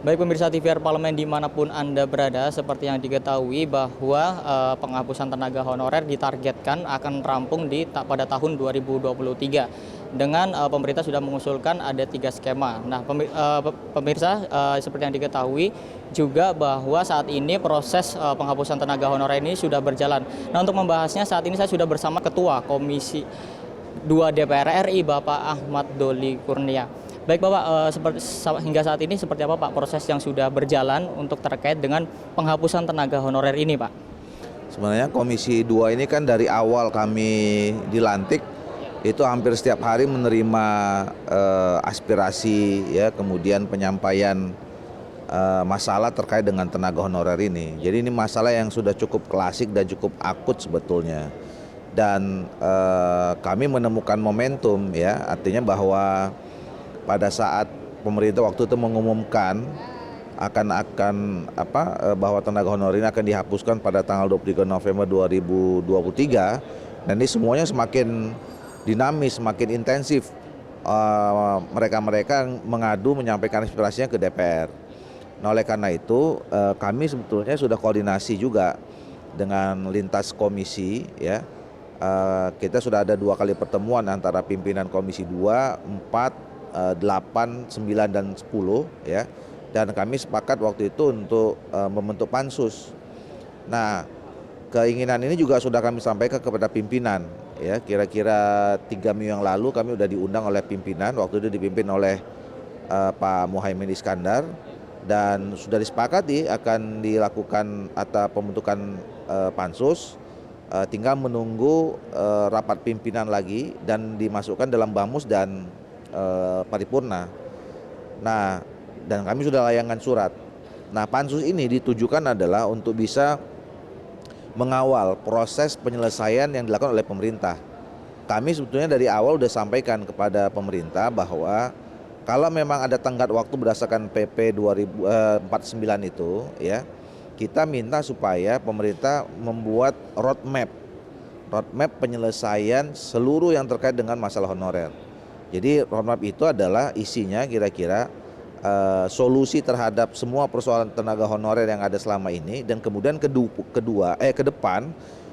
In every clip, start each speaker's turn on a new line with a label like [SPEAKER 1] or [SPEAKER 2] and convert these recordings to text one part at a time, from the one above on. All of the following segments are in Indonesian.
[SPEAKER 1] Baik pemirsa TVR Parlemen dimanapun Anda berada, seperti yang diketahui bahwa penghapusan tenaga honorer ditargetkan akan rampung pada tahun 2023. Dengan pemerintah sudah mengusulkan ada 3 skema. Nah pemirsa seperti yang diketahui juga bahwa saat ini proses penghapusan tenaga honorer ini sudah berjalan. Nah untuk membahasnya saat ini saya sudah bersama Ketua Komisi 2 DPR RI Bapak Ahmad Doli Kurnia. Baik Bapak, hingga saat ini seperti apa Pak proses yang sudah berjalan untuk terkait dengan penghapusan tenaga honorer ini Pak?
[SPEAKER 2] Sebenarnya Komisi 2 ini kan dari awal kami dilantik itu hampir setiap hari menerima aspirasi ya, kemudian penyampaian masalah terkait dengan tenaga honorer ini. Jadi ini masalah yang sudah cukup klasik dan cukup akut sebetulnya. Dan kami menemukan momentum ya, artinya bahwa pada saat pemerintah waktu itu mengumumkan bahwa tenaga honorer ini akan dihapuskan pada tanggal 23 November 2023, dan ini semuanya semakin dinamis, semakin intensif. Mereka mengadu, menyampaikan aspirasinya ke DPR. Nah, oleh karena itu kami sebetulnya sudah koordinasi juga dengan lintas komisi ya. Kita sudah ada 2 kali pertemuan antara pimpinan Komisi 2, 4, 8, 9, dan 10 ya. Dan kami sepakat waktu itu untuk membentuk pansus. Nah, keinginan ini juga sudah kami sampaikan kepada pimpinan ya. Kira-kira 3 minggu yang lalu kami sudah diundang oleh pimpinan, waktu itu dipimpin oleh Pak Muhaimin Iskandar, dan sudah disepakati akan dilakukan atau pembentukan pansus. Tinggal menunggu rapat pimpinan lagi dan dimasukkan dalam bamus dan paripurna. Nah, dan kami sudah layangkan surat. Nah, pansus ini ditujukan adalah untuk bisa mengawal proses penyelesaian yang dilakukan oleh pemerintah. Kami sebetulnya dari awal sudah sampaikan kepada pemerintah bahwa kalau memang ada tenggat waktu berdasarkan PP 2049 itu ya, kita minta supaya pemerintah membuat roadmap penyelesaian seluruh yang terkait dengan masalah honorer. Jadi roadmap itu adalah isinya kira-kira solusi terhadap semua persoalan tenaga honorer yang ada selama ini, dan kemudian ke depan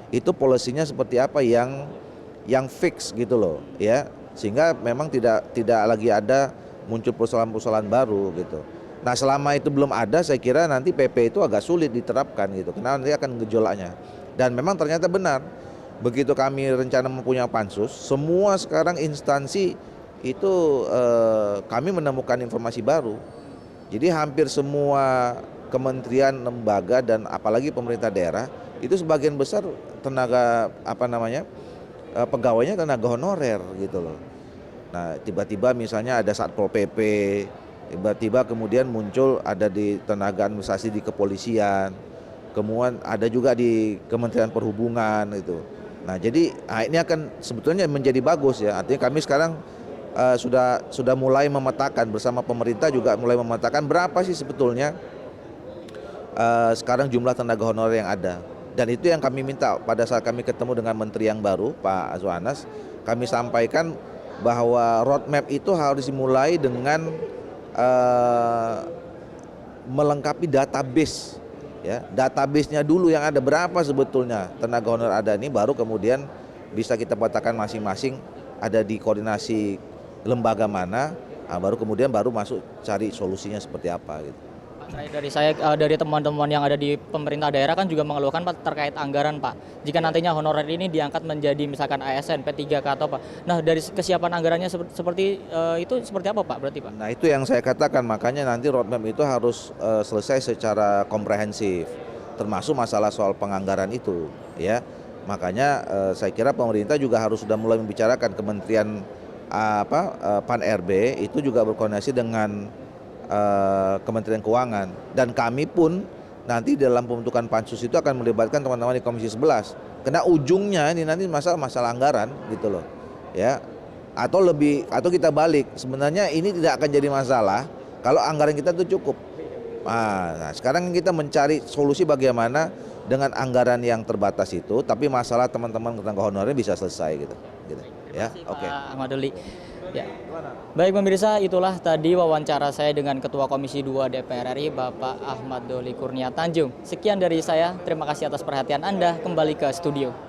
[SPEAKER 2] itu polisinya seperti apa yang fix gitu loh ya, sehingga memang tidak lagi ada muncul persoalan-persoalan baru gitu. Nah, selama itu belum ada, saya kira nanti PP itu agak sulit diterapkan gitu, karena nanti akan gejolaknya. Dan memang ternyata benar, begitu kami rencana mempunyai pansus, semua sekarang instansi itu kami menemukan informasi baru. Jadi hampir semua kementerian, lembaga, dan apalagi pemerintah daerah itu sebagian besar pegawainya tenaga honorer gitu loh. Nah, tiba-tiba misalnya ada Satpol PP, tiba-tiba kemudian muncul ada di tenaga administrasi di kepolisian, kemudian ada juga di Kementerian Perhubungan itu. Nah, jadi ini akan sebetulnya menjadi bagus ya. Artinya kami sekarang sudah mulai memetakan, bersama pemerintah juga mulai memetakan berapa sih sebetulnya sekarang jumlah tenaga honorer yang ada. Dan itu yang kami minta pada saat kami ketemu dengan Menteri yang baru, Pak Azwanas. Kami sampaikan bahwa roadmap itu harus dimulai dengan melengkapi database ya. Database-nya dulu yang ada, berapa sebetulnya tenaga honorer ada ini, baru kemudian bisa kita petakan masing-masing ada di koordinasi lembaga mana, baru kemudian masuk cari solusinya seperti apa gitu.
[SPEAKER 1] Dari teman-teman yang ada di pemerintah daerah kan juga mengeluhkan Pak terkait anggaran Pak. Jika nantinya honorer ini diangkat menjadi misalkan ASN, P3K atau apa. Nah, dari kesiapan anggarannya seperti itu seperti apa Pak berarti Pak?
[SPEAKER 2] Nah, itu yang saya katakan, makanya nanti roadmap itu harus selesai secara komprehensif, termasuk masalah soal penganggaran itu ya. Makanya saya kira pemerintah juga harus sudah mulai membicarakan, Kementerian Pan RB itu juga berkoordinasi dengan Kementerian Keuangan, dan kami pun nanti dalam pembentukan pansus itu akan melibatkan teman-teman di Komisi 11. Karena ujungnya ini nanti masalah anggaran gitu loh. Ya. Atau kita balik, sebenarnya ini tidak akan jadi masalah kalau anggaran kita itu cukup. Nah, sekarang kita mencari solusi bagaimana dengan anggaran yang terbatas itu, tapi masalah teman-teman tenaga honorer bisa selesai gitu. Ya, oke.
[SPEAKER 1] Pak Ahmad Doli. Ya. Baik pemirsa, itulah tadi wawancara saya dengan Ketua Komisi 2 DPR RI Bapak Ahmad Doli Kurnia Tanjung. Sekian dari saya, terima kasih atas perhatian Anda, kembali ke studio.